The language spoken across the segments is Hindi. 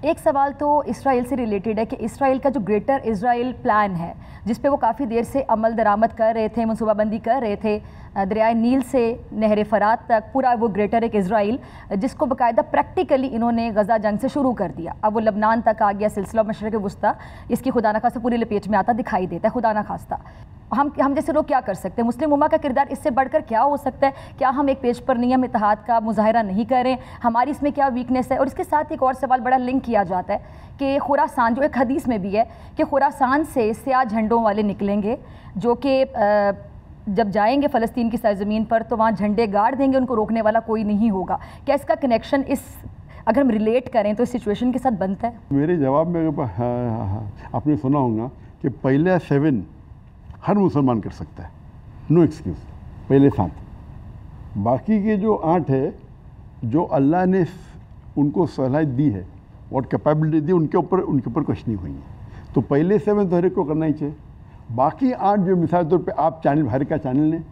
एक सवाल तो इसराइल से रिलेटेड है कि इसराइल का जो ग्रेटर इसराइल प्लान है, जिस पे वो काफ़ी देर से अमल दरामद कर रहे थे, मनसूबाबंदी कर रहे थे, दरियाए नील से नहर फ़रात तक पूरा वो ग्रेटर एक इसराइल, जिसको बाकायदा प्रैक्टिकली इन्होंने गज़ा जंग से शुरू कर दिया। अब वो लबनान तक आ गया, सिलसिला मशरक़ वस्ता इसकी खुदा न खास्ता पूरी लपेट में आता दिखाई देता है। खुदा न खास्ता हम जैसे लोग क्या कर सकते हैं? मुस्लिम उम्मा का किरदार इससे बढ़कर क्या हो सकता है? क्या हम एक पेज पर नियम इत्तेहाद का मुजाहरा नहीं करें? हमारी इसमें क्या वीकनेस है? और इसके साथ एक और सवाल बड़ा लिंक किया जाता है कि खुरासान, जो एक हदीस में भी है कि खुरासान से स्याह झंडों वाले निकलेंगे, जो कि जब जाएंगे फ़लस्तीन की सरज़मीन पर तो वहाँ झंडे गाड़ देंगे, उनको रोकने वाला कोई नहीं होगा। क्या इसका कनेक्शन इस अगर हम रिलेट करें तो इस सिचुएशन के साथ बनता है? मेरे जवाब में आपने सुना होगा कि पहले 7 हर मुसलमान कर सकता है, नो एक्सक्यूज़, पहले 7। बाकी के जो 8 है, जो अल्लाह ने उनको सलाहियत दी है और कैपेबिलिटी दी, उनके ऊपर कुछ नहीं हुई है। तो पहले 7 तो हर एक को करना ही चाहिए। बाकी 8 जो मिसाल के तौर पे आप चैनल, हर का चैनल ने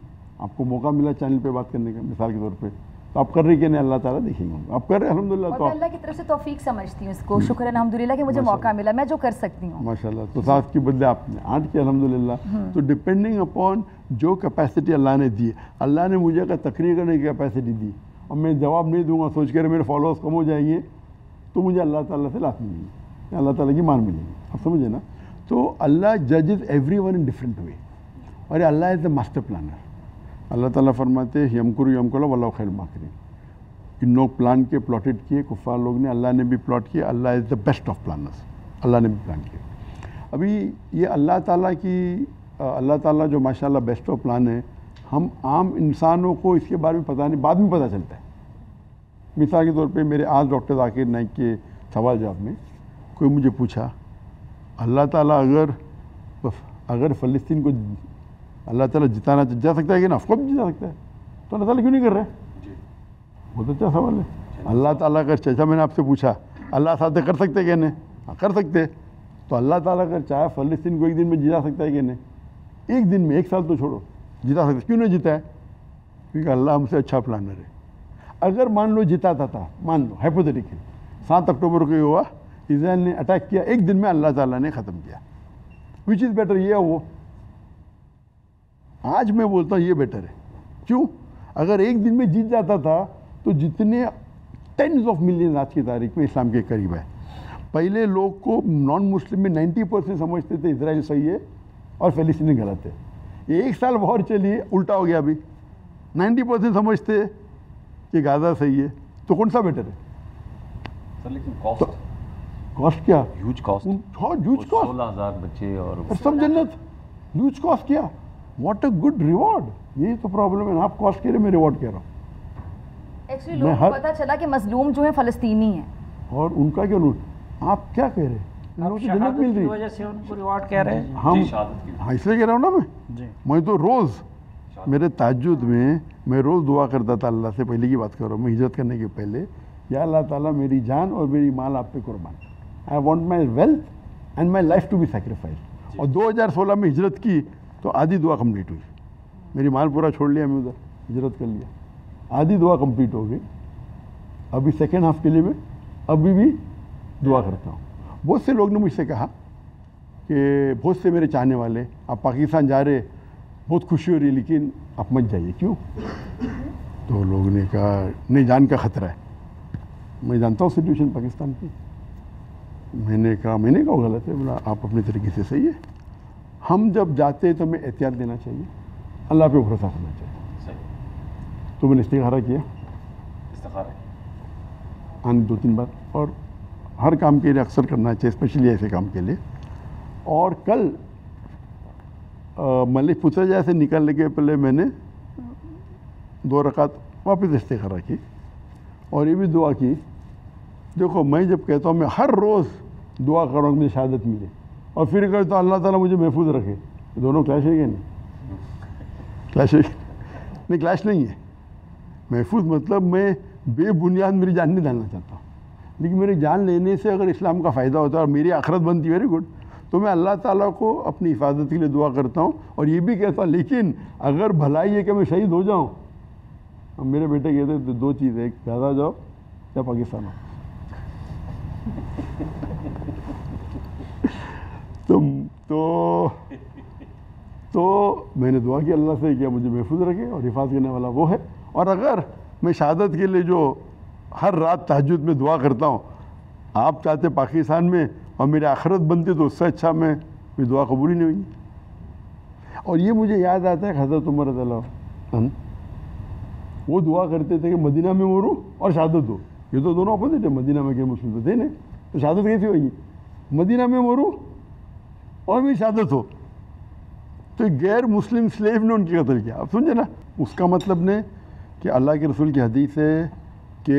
आपको मौका मिला चैनल पे बात करने का, मिसाल के तौर पे, तो आप कर रही कि नहीं, अल्लाह ताला देखेंगे। आप कर रहे अल्हम्दुलिल्लाह। तो अल्लाह की तरफ से तौफीक समझती हूँ इसको, शुक्र अल्हम्दुलिल्लाह कि मुझे मौका मिला, मैं जो कर सकती हूँ माशाल्लाह। तो 7 के बदले आपने 8 किया अल्हम्दुलिल्लाह। तो डिपेंडिंग अपॉन जो कैपेसिटी अल्लाह ने दी, अल्लाह ने मुझे अगर तकरीर करने की कैपेसिटी दी और मैं जवाब नहीं दूंगा सोच कर मेरे फॉलोअर्स कम हो जाएंगे, तो मुझे अल्लाह ताला से लात मिलेगी, अल्लाह ताला की मान मिलेगी। आप समझे ना? तो अल्लाह जजेस एवरीवन इन डिफरेंट वे, और अल्लाह इज़ द मास्टर प्लानर। अल्लाह ताला फरमाते हैं यमकुरु यमकुरु वल्लाहु खैरुल माकिरीन। इन लोग प्लान के, प्लॉटेड किए, कुफ़ार लोग ने, अल्लाह ने भी प्लॉट किया। Allah is the best of planners, Allah ने भी प्लान किया। अभी ये अल्लाह ताला जो माशाल्लाह बेस्ट ऑफ प्लान है, हम आम इंसानों को इसके बारे में पता नहीं, बाद में पता चलता है। मिसाल के तौर पे मेरे आज डॉक्टर ज़ाकिर नाइक के सवाल जवाब में कोई मुझे पूछा, अल्लाह ताला अगर फ़लस्तीन को अल्लाह ताला जिताना जा सकता है कि ना, ऑफकोर्स जिता सकता है, तो अल्लाह ताला क्यों नहीं कर रहा है? बहुत अच्छा सवाल है। अल्लाह ताला अगर चाचा, मैंने आपसे पूछा अल्लाह साथ कर सकते क्या नहीं? हाँ कर सकते। तो अल्लाह ताला अगर चाहे फ़लस्तीन को एक दिन में जिता सकता है कि नहीं? एक दिन में, 1 साल तो छोड़ो, जिता सकते। क्यों नहीं जिता है? क्योंकि अल्लाह हमसे अच्छा प्लानर है। अगर मान लो जिताता था, मान लो हाइपोथेटिकल 7 अक्टूबर को हुआ, इसराइल ने अटैक किया, एक दिन में अल्लाह ताला ने ख़त्म किया। विच इज़ बेटर, ये वो? आज मैं बोलता हूँ ये बेटर है। क्यों? अगर एक दिन में जीत जाता था तो जितने टेंस ऑफ मिलियन आज की तारीख में इस्लाम के करीब है। पहले लोग को नॉन मुस्लिम में 90% समझते थे इजराइल सही है और फ़लस्तीन गलत है। ये 1 साल वॉर चली, उल्टा हो गया। अभी 90% समझते कि गाज़ा सही है, तो कौन सा बेटर है? सर लेकिन कॉस्ट क्या? ह्यूज कॉस्ट, ह्यूज कॉस्ट, 16,000 बच्चे और सब जन्नत। ह्यूज कॉस्ट क्या? What a good reward. ये तो प्रॉब्लम है, आप कॉस्ट कह रहे, मैं रिवॉर्ड कह रहा हूँ। एक्चुअली लोगों को पता चला कि मजलूम जो है फ़लस्तीनी है, और उनका क्या रूल? आप क्या कह रहे हैं? जन्नत मिल रही वजह से उनको रिवॉर्ड कह रहे हैं हम। हाँ, इसलिए कह रहा हूँ ना मैं तो रोज़ मेरे ताज्जुद में मैं रोज़ दुआ करता था अल्लाह से, पहले की बात कर रहा हूँ मैं, हिजरत करने के पहले, या अल्लाह ताला मेरी जान और मेरी माल आप पे कुर्बान, I want my wealth and my life to be sacrifice. और 2016 में हिजरत की तो आधी दुआ कंप्लीट हुई। मेरी माल पूरा छोड़ लिया, मैं उधर हिजरत कर लिया, आधी दुआ कंप्लीट हो गई। अभी सेकेंड हाफ के लिए मैं अभी भी दुआ करता हूँ। बहुत से लोग ने मुझसे कहा कि बहुत से मेरे चाहने वाले, आप पाकिस्तान जा रहे, बहुत खुशी हो रही, लेकिन आप मत जाइए। क्यों? तो लोगों ने कहा नहीं, जान का ख़तरा है। मैं जानता हूँ सिचुएशन पाकिस्तान की। मैंने कहा गलत है। बोला आप अपने तरीके से सही है। हम जब जाते हैं तो हमें एहतियात देना चाहिए, अल्लाह पे भरोसा करना चाहिए। तो मैंने इस्तिखारा किया, आने 2-3 बार, और हर काम के लिए अक्सर करना चाहिए, स्पेशली ऐसे काम के लिए। और कल मलिक पुतरजा से निकलने के पहले मैंने 2 रकात वापस इस्तिखारा की और ये भी दुआ की। देखो, मैं जब कहता हूँ मैं हर रोज़ दुआ कर रहा हूँ मुझे शहादत मिले, और फिर कहता हूँ अल्लाह ताला मुझे महफूज रखे, दोनों क्लैश है क्या? नहीं क्लैश है नहीं, क्लैश नहीं है। महफूज मतलब मैं बेबुनियाद मेरी जान नहीं डालना चाहता हूँ, लेकिन मेरी जान लेने से अगर इस्लाम का फ़ायदा होता है और मेरी आखिरत बनती, वेरी गुड, तो मैं अल्लाह ताला को अपनी हिफाजत के लिए दुआ करता हूँ। और ये भी कहता हूँ लेकिन अगर भलाई है कि मैं शहीद हो जाऊँ, अब मेरे बेटे कहते 2 चीज़ है, एक गाज़ा जाओ या पाकिस्तान आओ। तो मैंने दुआ की अल्लाह से कि मुझे महफूज रखे और हिफाज करने वाला वो है। और अगर मैं शहादत के लिए जो हर रात तहज्जुद में दुआ करता हूँ, आप चाहते पाकिस्तान में और मेरी आखिरत बनती तो उससे अच्छा मेरी दुआ कबूल ही नहीं होगी। और ये मुझे याद आता है हज़रत उमर रज़ियल्लाहु अन्हु, वो दुआ करते थे कि मदीना में मरूँ और शहादत हो। ये तो दोनों अपोजिट है, मदीना में के मुस्लिम तो थे नहीं, तो शहादत कैसी होगी? मदीना में मरूँ और मेरी शहादत हो। तो एक गैर मुस्लिम स्लेव ने उनकी कत्ल किया। आप समझे ना, उसका मतलब ने कि अल्लाह के रसूल की हदीस है कि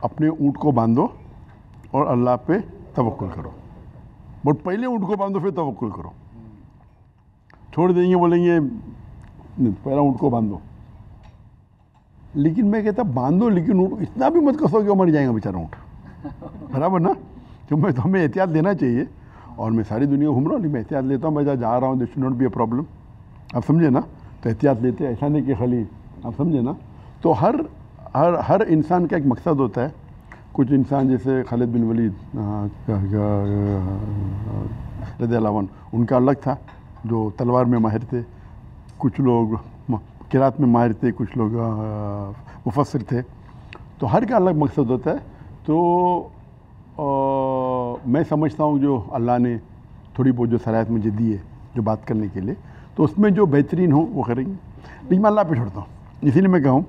अपने ऊँट को बांधो और अल्लाह पे तवक्कुल करो। बट पहले ऊँट को बांधो फिर तवक्कुल करो। छोड़ देंगे बोलेंगे पहला ऊँट को बांधो, लेकिन मैं कहता बांधो लेकिन ऊँट इतना भी मत कसो कि मर जाएगा बेचारा ऊँट, बराबर ना? क्योंकि हमें एहतियात लेना चाहिए। और मैं सारी दुनिया घूम रहा हूँ, लेकिन मैं एहतियात लेता हूँ। मैं जहाँ जा रहा हूँ, this should not be a problem. आप समझे ना? तो एहतियात लेते हैं, ऐसा नहीं कि खाली, आप समझे ना? तो हर इंसान का एक मकसद होता है। कुछ इंसान जैसे खालिद बिन वलीद रज़ियल्लाहु अन्हु, उनका अलग था, जो तलवार में माहिर थे। कुछ लोग किरात में माहिर थे, कुछ लोग मुफस्सिर थे। तो हर का अलग मकसद होता है। तो मैं समझता हूँ जो अल्लाह ने थोड़ी बहुत जो सलाहियत मुझे दी है जो बात करने के लिए, तो उसमें जो बेहतरीन हो वो करेंगे। लेकिन मैं अल्लाह पे छोड़ता हूँ, इसीलिए मैं कहूँ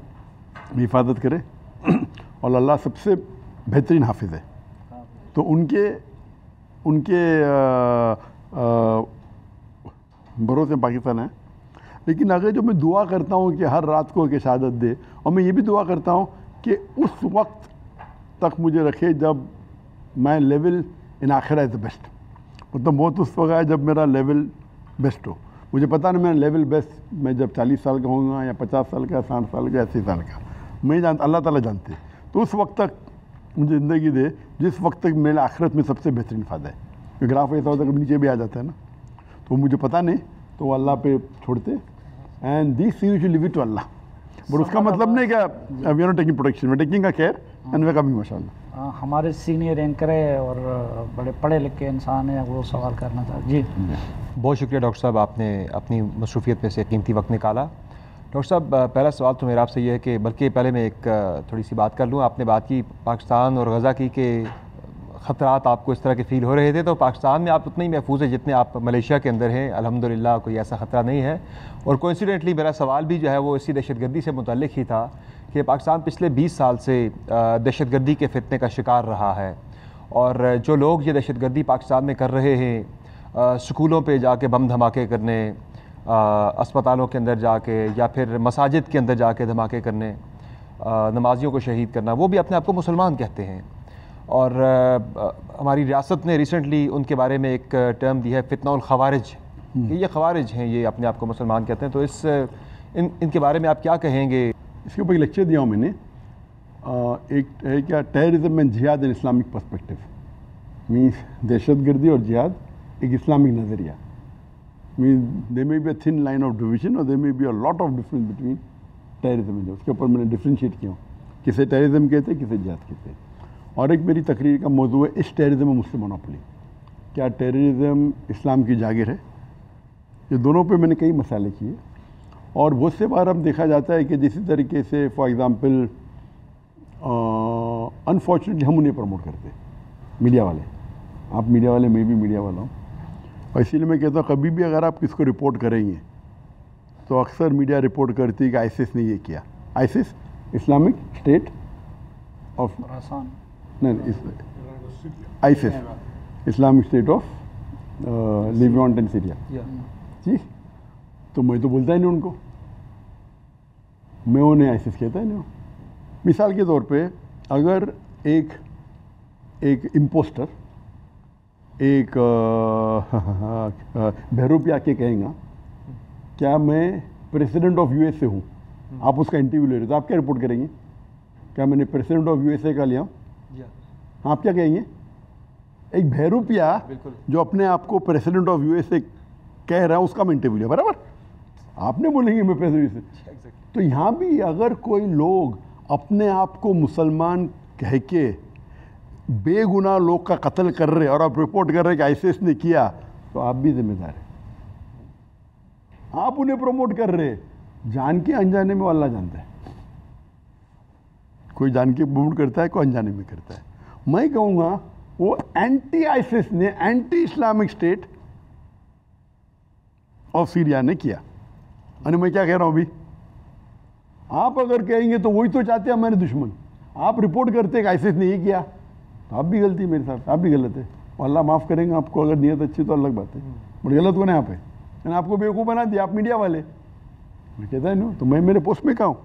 हिफाजत करे और अल्लाह सबसे बेहतरीन हाफिज़ है। तो उनके भरोसे पाकिस्तान है। लेकिन अगर जो मैं दुआ करता हूँ कि हर रात को कि शहादत दे, और मैं ये भी दुआ करता हूँ कि उस वक्त तक मुझे रखे जब मैं लेवल इन आखिरा इज़ द बेस्ट। मतलब मौत उस वक्त है जब मेरा लेवल बेस्ट हो। मुझे पता नहीं मेरा लेवल बेस्ट मैं जब 40 साल का होऊंगा या 50 साल का, 60 साल का, 80 साल का, मैं जानता, अल्लाह ताला जानते। तो उस वक्त तक मुझे ज़िंदगी दे जिस वक्त तक मेरे आखिरत में सबसे बेहतरीन फ़ायदा है। ग्राफ ऐसा होता है कभी नीचे भी आ जाता है ना, तो मुझे पता नहीं, तो वो अल्लाह पे छोड़ते। And this you should leave it to Allah. But उसका मतलब नहीं क्या we are not taking protection, we are taking a care and we are coming माशाअल्लाह। हमारे सीनियर एंकर है और बड़े पढ़े लिखे इंसान है, वो सवाल करना था जी। बहुत शुक्रिया डॉक्टर साहब, आपने अपनी मसरूफियत में से कीमती वक्त निकाला। डॉक्टर साहब, पहला सवाल तो मेरा आपसे ये है कि बल्कि पहले मैं एक थोड़ी सी बात कर लूँ। आपने बात की पाकिस्तान और गज़ा की कि ख़तरात आपको इस तरह के फ़ील हो रहे थे, तो पाकिस्तान में आप उतने ही महफूज है जितने आप मलेशिया के अंदर हैं। अल्हम्दुलिल्लाह कोई ऐसा ख़तरा नहीं है। और कोइंसिडेंटली मेरा सवाल भी जो है वो इसी दहशतगर्दी से मुतल्लिक ही था कि पाकिस्तान पिछले 20 साल से दहशतगर्दी के फितने का शिकार रहा है। और जो लोग ये दहशतगर्दी पाकिस्तान में कर रहे हैं, स्कूलों पे जाके बम धमाके करने, अस्पतालों के अंदर जाके या फिर मसाजिद के अंदर जाके धमाके करने, नमाजियों को शहीद करना, वो भी अपने आप को मुसलमान कहते हैं। और हमारी रियासत ने रिसेंटली उनके बारे में एक टर्म दी है फितनाउल खवारिज, कि ये खवारिज हैं, ये अपने आप को मुसलमान कहते हैं। तो इनके बारे में आप क्या कहेंगे? इसके ऊपर एक लेक्चर दिया हूँ मैंने। एक है क्या, टेररिज्म एंड जिहाद इन इस्लामिक पर्सपेक्टिव, मीन्स दहशतगर्दी और जिहाद एक इस्लामिक नज़रिया। Means they may be a thin line of division और they may be a lot of difference between terrorism and, उसके ऊपर मैंने डिफ्रेंशिएट किया हूँ, किसे टेररिज्म कहते हैं, किसे जिहाद कहते हैं। और एक मेरी तकरीर का मौजू है इस टेररिज्म में मुस्लिम मोनोपोली, क्या टेररिज्म इस्लाम की जागिर है? ये दोनों पे मैंने कई मसाले किए। और बहुत से बार अब देखा जाता है कि जिस तरीके से फॉर एग्ज़ाम्पल अनफॉर्चुनेटली हम उन्हें प्रमोट करते हैं, मीडिया वाले, आप मीडिया वाले, मैं भी मीडिया वाला हूँ, और इसीलिए मैं कहता हूँ कभी भी अगर आप किसको रिपोर्ट करेंगे तो अक्सर मीडिया रिपोर्ट करती है कि आईसिस ने ये किया। आईसिस इस्लामिक स्टेट ऑफ नहीं, ISIS Islamic State of Levant and Syria जी। तो मैं तो बोलता ही नहीं उनको, मैं उन्हें आईसिस कहता ही नहीं। मिसाल के तौर पे अगर एक इम्पोस्टर एक बहरूपिया के कहेगा क्या मैं प्रेसिडेंट ऑफ यूएसए हूँ, आप उसका इंटरव्यू ले रहे हो, तो आप क्या रिपोर्ट करेंगे? क्या मैंने प्रेसिडेंट ऑफ यूएसए का लिया? हाँ, आप क्या कहेंगे? एक बहरूपिया जो अपने आप को प्रेसिडेंट ऑफ यूएसए कह रहा है उसका मैं इंटरव्यू लिया, बराबर? आपने बोलेंगे मैं प्रेसिडेंट से। तो यहाँ भी अगर कोई लोग अपने आप को मुसलमान कह के बेगुनाह लोग का कत्ल कर रहे और आप रिपोर्ट कर रहे कि आईसीएस ने किया, तो आप भी जिम्मेदार हैं। आप उन्हें प्रमोट कर रहे, जान के अनजाने में वो अल्लाह जानता है। कोई जान के प्रमोट करता है, कोई अनजाने में करता है। मैं कहूँगा वो एंटी आईसिस ने, anti Islamic State of Syria ने किया। और मैं क्या कह रहा हूँ अभी, आप अगर कहेंगे तो वही तो चाहते हैं हमारे दुश्मन। आप रिपोर्ट करते हैं कि आईसिस ने ये किया, तो आप भी गलती मेरे साथ, आप भी गलत है। और अल्लाह माफ़ करेंगे आपको, अगर नीयत अच्छी तो अलग बात है, बट गलत कौन है यहाँ पे? मैंने आपको बेवकूफ़ बना दिया, आप मीडिया वाले। मैं कहता है नहीं, तो मैं मेरे पोस्ट में कहूँ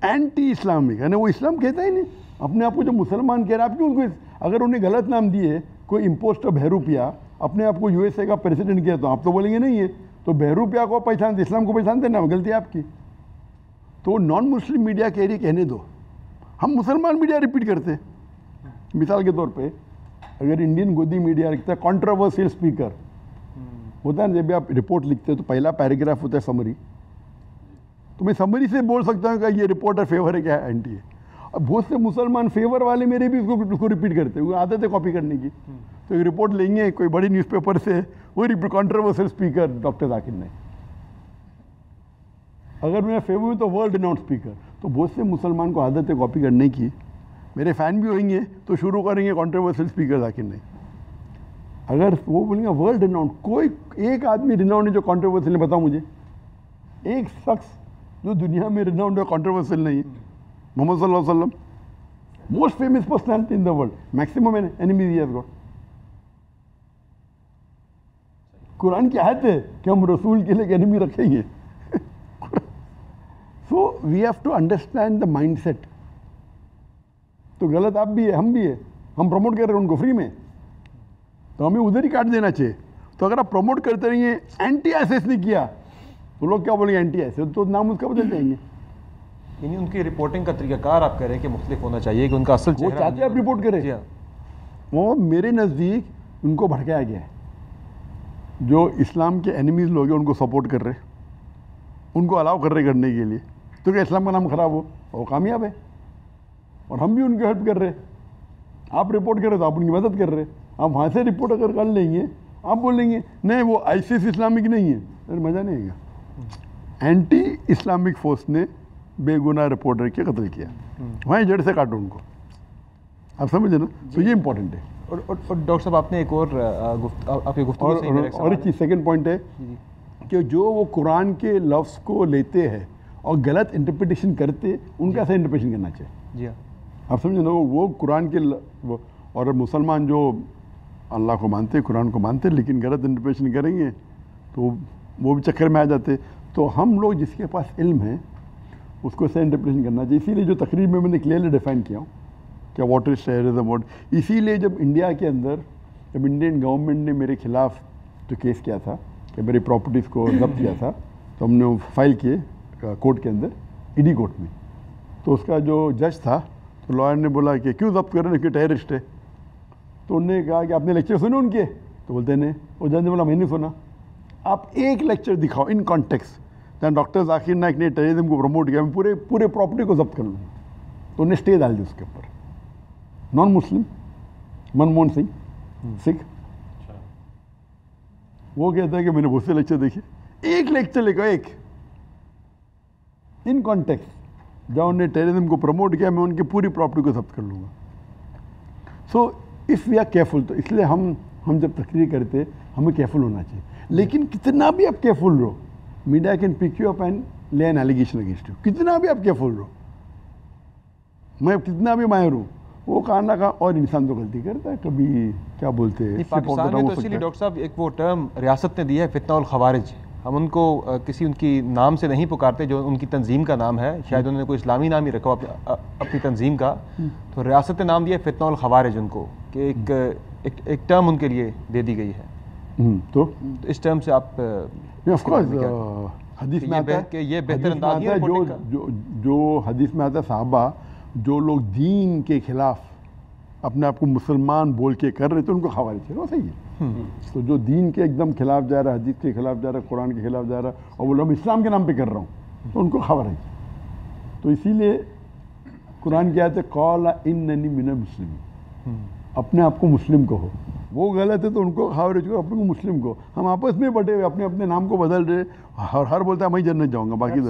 एंटी इस्लामिक है ना, वो इस्लाम कहता ही नहीं अपने आप को। जो मुसलमान कह रहे हैं, आप क्यों उनको, अगर उन्हें गलत नाम दिए, कोई इम्पोस्टर बहरूपिया अपने आप को यूएसए का प्रेसिडेंट किया, तो आप तो बोलेंगे नहीं है, तो बहरूपिया को पहचानते, इस्लाम को पहचानते ना, गलती आपकी। तो नॉन मुस्लिम मीडिया कह रही कहने दो, हम मुसलमान मीडिया रिपीट करते हैं। मिसाल के तौर पे अगर इंडियन गोदी मीडिया लिखता है कंट्रोवर्शियल स्पीकर, होता है ना, जब आप रिपोर्ट लिखते हो तो पहला पैराग्राफ होता है समरी, तो मैं समरी से बोल सकता हूँ कि ये रिपोर्टर फेवर है क्या एंटी है। अब बहुत से मुसलमान फेवर वाले मेरे भी उसको रिपीट करते हैं, वो आदत है कॉपी करने की। तो एक रिपोर्ट लेंगे कोई बड़ी न्यूज़पेपर से, वो repeat controversial speaker doctor Zakir Naik. अगर मैं फेवर हूँ तो वर्ल्ड रिनाउंड स्पीकर। तो बहुत से मुसलमान को आदत है कॉपी करने की, मेरे फ़ैन भी होंगे तो शुरू करेंगे कंट्रोवर्शियल स्पीकर जाकिर नाइक। अगर वो बोलेंगे वर्ल्ड रिनाउंड, कोई एक आदमी रिनाउंड है जो कंट्रोवर्शियल है, बताओ मुझे एक शख्स जो दुनिया में रिनाउंड है कंट्रोवर्शियल नहीं है। मोहम्मद सल्लल्लाहु अलैहि वसल्लम most famous personality in the world, maximum enemies he has got. Quran की आयत है कि हम रसूल के लिए एनिमी रखेंगे। So we have to understand the mindset. तो गलत आप भी है, हम भी है, हम प्रमोट कर रहे हैं उनको फ्री में, तो हमें उधर ही काट देना चाहिए। तो अगर आप प्रमोट करते रहिए एंटी आईसिस ने किया, तो लोग क्या बोलेंगे एंटी आईसिस, तो नाम उसका बदल जाएंगे। यानी उनकी रिपोर्टिंग का तरीकाकार आप कह रहे हैं कि मुख्तलिफ होना चाहिए, कि उनका असल वो चाहते हैं आप रिपोर्ट करें। वो मेरे नज़दीक उनको भड़काया गया है। जो इस्लाम के एनिमीज़ लोग हैं उनको सपोर्ट कर रहे, उनको अलाउ कर रहे करने के लिए, तो क्या इस्लाम का नाम ख़राब हो, वो कामयाब है। और हम भी उनकी हेल्प कर रहे। आप रिपोर्ट कर रहे तो आप उनकी मदद कर रहे। आप वहाँ से रिपोर्ट अगर कर लेंगे, आप बोलेंगे नहीं वो आईसिस इस्लामिक नहीं है, फिर मज़ा नहीं आएगा। एंटी इस्लामिक फोर्स ने बेगुनाह रिपोर्टर के कत्ल किया, वहीं जड़ से काटो उनको, आप समझे ना। तो ये इंपॉर्टेंट है। और डॉक्टर साहब आपने एक और आपकी गुफ्तगू से मेरा एक और सवाल एक चीज़ सेकंड पॉइंट है कि जो वो कुरान के लफ्ज़ को लेते हैं और गलत इंटरप्रिटेशन करते, उनका ऐसा इंटरप्रिटेशन करना चाहिए। जी हाँ, आप समझे ना, वो कुरान के और मुसलमान जो अल्लाह को मानते, कुरान को मानते, लेकिन गलत इंटरप्रिटेशन करेंगे तो वो भी चक्कर में आ जाते। तो हम लोग जिसके पास इल्म है उसको ऐसा इंटरप्रिटेशन करना चाहिए। इसीलिए जो तकरीर में मैंने क्लियरली डिफाइन किया हूँ क्या व्हाट इज़ टेररिज्म व्हाट। इसीलिए जब इंडिया के अंदर, जब इंडियन गवर्नमेंट ने मेरे खिलाफ जो केस किया था कि मेरी प्रॉपर्टीज़ को जब्त किया था, तो हमने फाइल किए कोर्ट के अंदर, ईडी कोर्ट में। तो उसका जो जज था, तो लॉयर ने बोला कि क्यों जब्त कर रहे हैं, कि टेररिस्ट है। तो उन्होंने कहा कि आपने लेक्चर सुने उनके, तो बोलते नहीं। वो जज ने बोला मैंने सुना। आप एक लेक्चर दिखाओ इन कॉन्टेक्स्ट जहाँ डॉक्टर जाकिर नाइक ने टेररिज्म को प्रमोट किया, मैं पूरे प्रॉपर्टी को जब्त कर लूँगा। तो उन्हें स्टे डाल दी उसके ऊपर। नॉन मुस्लिम मनमोहन सिंह, सिख, वो कहता है कि मैंने बहुत से लेक्चर देखे, एक लेक्चर लेकर एक इन कॉन्टेक्स्ट जहाँ उन्हें टेररिज्म को प्रमोट किया, मैं उनकी पूरी प्रॉपर्टी को जब्त कर लूँगा। So if we are careful, तो इसलिए हम जब तकरीर करते हमें केयरफुल होना चाहिए। लेकिन कितना भी आप केयरफुल रहो, media can pick you up and lay an allegation against you. कितना भी आप केयरफुल रहो, मैं कितना भी माहिर हूँ, वो कहाँ ना कहाँ और इंसान तो गलती करता है, कभी क्या बोलते हैं। पाकिस्तान में तो इसीलिए डॉक्टर साहब एक वो टर्म रियासत ने दिया है फितना उल खवारिज। हम उनको किसी उनकी नाम से नहीं पुकारते जो उनकी तंजीम का नाम है, शायद उन्होंने कोई इस्लामी नाम ही रखा अपनी तंजीम का। तो रियासत ने नाम दिया फितना उल खवारिज उनको, कि एक टर्म उनके लिए दे दी गई है। तो इस टर्म से आप हदीस में आता है कि ये बेहतर अंदाज है जो हदीस में आता है, साहबा जो लोग दीन के खिलाफ अपने आप को मुसलमान बोल के कर रहे थे उनको खवारिज है, वो सही है। तो जो दीन के एकदम खिलाफ जा रहा है, हदीस के खिलाफ जा रहा है, कुरान के खिलाफ जा रहा है और बोलो मैं इस्लाम के नाम पे कर रहा हूँ, तो उनको खवारिज। तो इसीलिए कुरान की आयत है कौला इन्ननी मिनल मुस्लिमीन, अपने आप को मुस्लिम कहो। वो गलत है तो उनको खावरेज करो, अपने को मुस्लिम को। हम आपस में बटे हुए अपने अपने नाम को बदल रहे, हर बोलता है मैं जन्नत जाऊंगा, बाकी